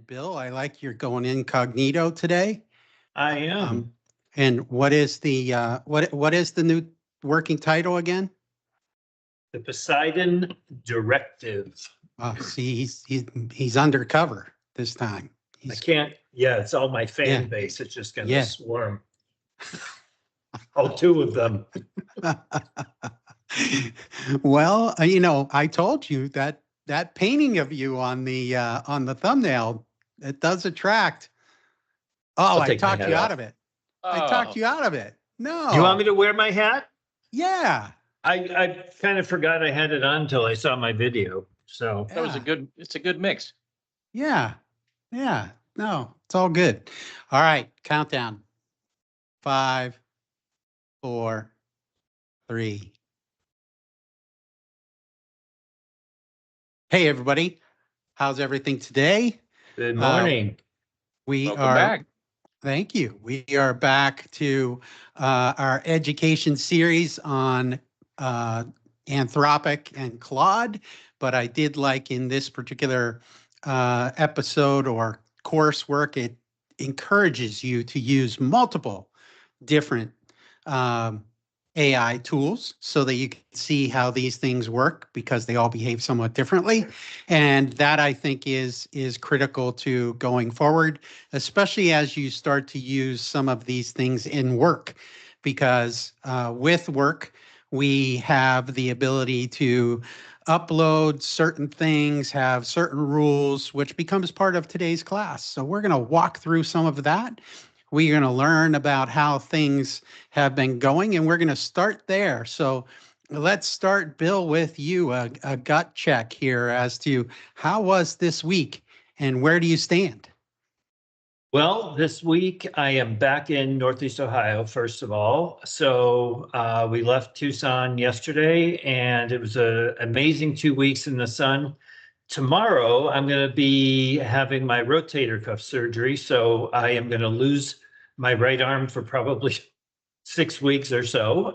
Bill, I like you're going incognito today. I am. And what is the what is the new working title again? The Poseidon Directive. Oh, see, he's undercover this time. I can't. Yeah, it's all my fan base. It's just going to swarm. All two of them. Well, I told you that painting of you on the thumbnail, it does attract. Oh, I talked you out of it. I talked you out of it. No. You want me to wear my hat? Yeah. I kind of forgot I had it on until I saw my video. So that was it's a good mix. Yeah. Yeah. No, it's all good. All right. Countdown. 5, 4, 3. Hey, everybody. How's everything today? Good morning. Welcome back. Thank you. We are back to our education series on Anthropic and Claude, but I did like in this particular episode or coursework, it encourages you to use multiple different AI tools so that you can see how these things work because they all behave somewhat differently. And that I think is critical to going forward, especially as you start to use some of these things in work, because with work, we have the ability to upload certain things, have certain rules, which becomes part of today's class. So we're going to walk through some of that. We're going to learn about how things have been going, and we're going to start there. So let's start, Bill, with you, a gut check here as to how was this week and where do you stand? Well, this week I am back in Northeast Ohio, first of all. So we left Tucson yesterday, and it was an amazing 2 weeks in the sun. Tomorrow, I'm going to be having my rotator cuff surgery, so I am going to lose my right arm for probably 6 weeks or so.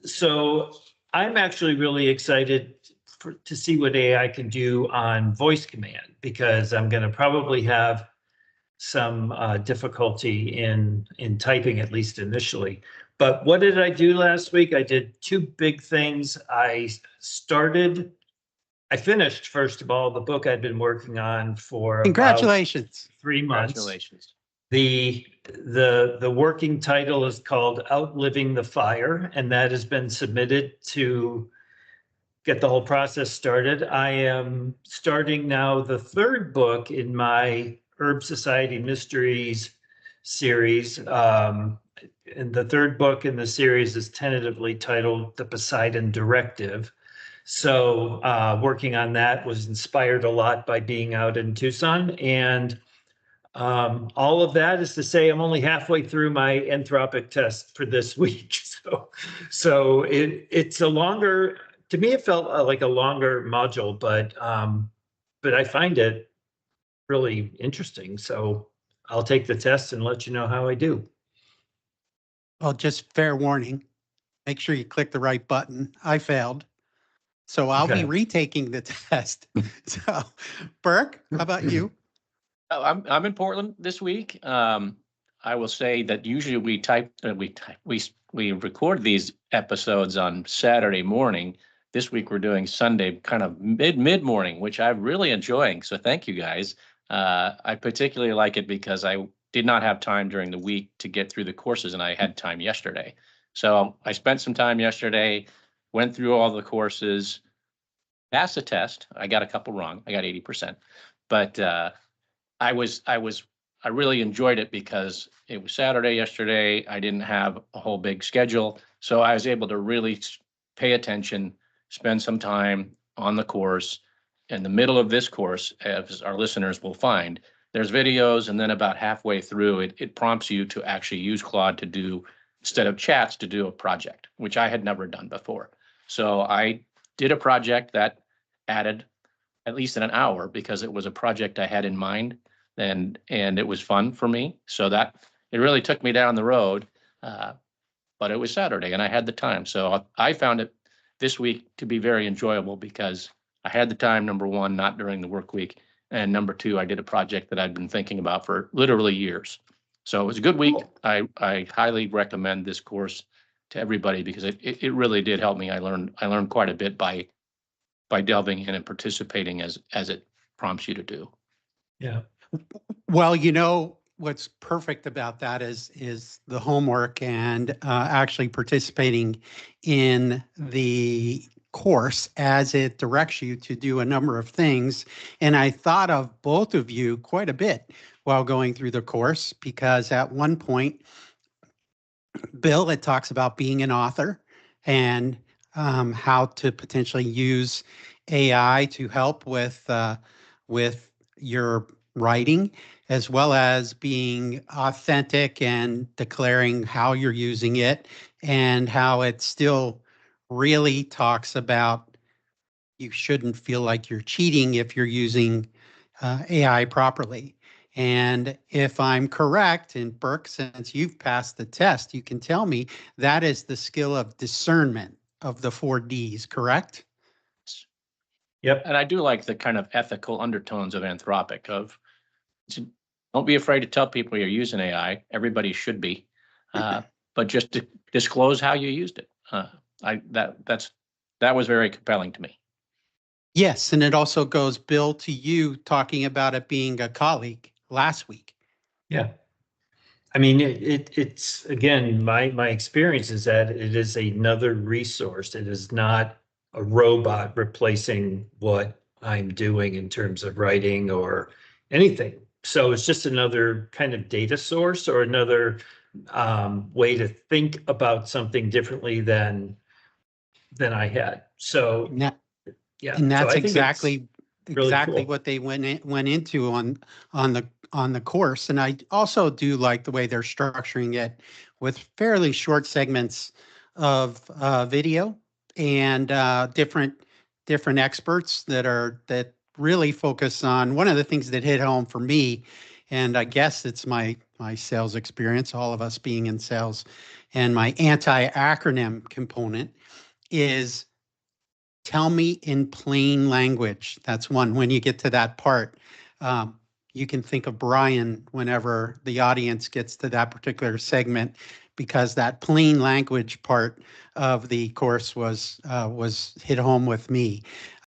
So I'm actually really excited to see what AI can do on voice command, because I'm going to probably have some difficulty in typing, at least initially. But what did I do last week? I did 2 big things. I finished, first of all, the book I'd been working on for Congratulations. 3 months. Congratulations. The working title is called Outliving the Fire, and that has been submitted to get the whole process started. I am starting now the 3rd book in my Herb Society Mysteries series. And the 3rd book in the series is tentatively titled The Poseidon Directive. So working on that was inspired a lot by being out in Tucson. And all of that is to say I'm only halfway through my Anthropic test for this week. So it's a longer, to me, it felt like a longer module, but I find it really interesting. So I'll take the test and let you know how I do. Well, just fair warning. Make sure you click the right button. I failed. So I'll be retaking the test. So Burke, how about you? I'm in Portland this week. I will say that usually we record these episodes on Saturday morning. This week we're doing Sunday kind of mid morning, which I'm really enjoying. So thank you guys. I particularly like it because I did not have time during the week to get through the courses, and I had time yesterday. So I spent some time yesterday, went through all the courses, passed the test. I got a couple wrong. I got 80%, but I really enjoyed it because it was Saturday yesterday. I didn't have a whole big schedule, so I was able to really pay attention, spend some time on the course. In the middle of this course, as our listeners will find, there's videos, and then about halfway through, it prompts you to actually use Claude to do, instead of chats, to do a project, which I had never done before. So I did a project that added at least an hour because it was a project I had in mind, and it was fun for me. So that it really took me down the road, but it was Saturday and I had the time. So I found it this week to be very enjoyable because I had the time, number one, not during the work week, And number two, I did a project that I'd been thinking about for literally years. So it was a good week. Cool. I highly recommend this course to everybody because it really did help me. I learned quite a bit by delving in and participating as it prompts you to do. Yeah. Well, what's perfect about that is the homework and actually participating in the course as it directs you to do a number of things. And I thought of both of you quite a bit while going through the course, because at one point, Bill, it talks about being an author and how to potentially use AI to help with your writing, as well as being authentic and declaring how you're using it, and how it still really talks about you shouldn't feel like you're cheating if you're using AI properly. And if I'm correct, and Burke, since you've passed the test, you can tell me that is the skill of discernment of the 4Ds, correct? Yep. And I do like the kind of ethical undertones of Anthropic don't be afraid to tell people you're using AI. Everybody should be, but just to disclose how you used it. That was very compelling to me. Yes, and it also goes, Bill, to you talking about it being a colleague last week. Yeah. I mean, it's again, my experience is that it is another resource. It is not a robot replacing what I'm doing in terms of writing or anything. So it's just another kind of data source or another way to think about something differently than I had. So yeah, And so that's I think exactly really cool. what they went into on the course. And I also do like the way they're structuring it with fairly short segments of video and different experts that really focus on one of the things that hit home for me. And I guess it's my sales experience, all of us being in sales, and my anti-acronym component is tell me in plain language. That's one. When you get to that part, you can think of Brian whenever the audience gets to that particular segment, because that plain language part of the course was hit home with me.